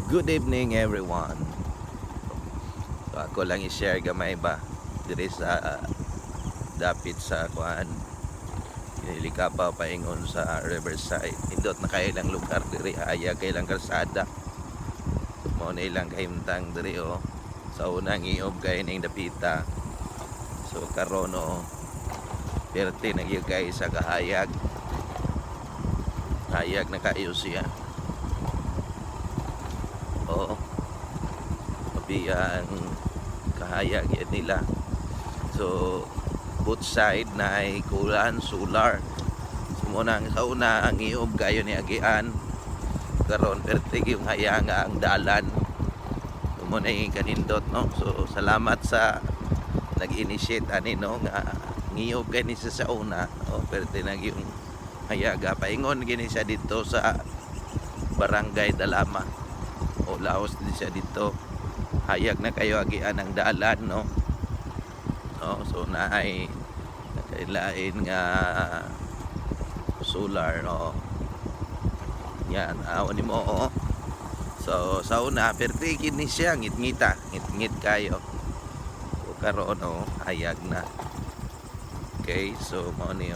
Good evening everyone. So, ako lang i-share gamay ba diri sa dapit sa kuan Ilikapa paingon sa Riverside. Indot na kailang lugar diri aya kailang kalsada. Mao na ilang kahimtang diri sa unang iob kay ning dapita. So karon perti na gyud kay sa kahayag. Hayag na kayo siya. Ang kahayag yan nila. So both side na ay kulan solar. So muna sa una ang iob kayo ni agian karon pertig yung hayanga ang dalan. So muna yung kanindot no. So salamat sa nag-initiate ani no nga ngiob kay ni sa una perti nag yung hayaga paingon gini siya dito sa Barangay Dalama Laos din siya dito. Hayag na kayo agian ang dalan no. So naay nakailain nga solar no. Yan awon nimo So sa una pertigin ni siya ngit kayo. So karon hayag na. Okay, so mao ni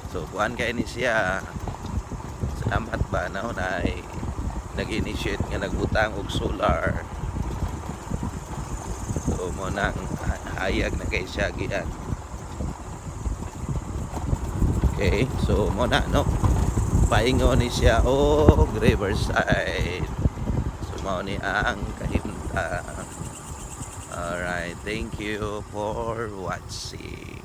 So kuan kay ni siya. Salamat ba na ay nag-initiate nga nagbutang og solar. So mo nang hayag na kay siya gian. Okay, so mo na no. Paingon ni siya Riverside. So mo ni ang kahimtang. Alright, thank you for watching.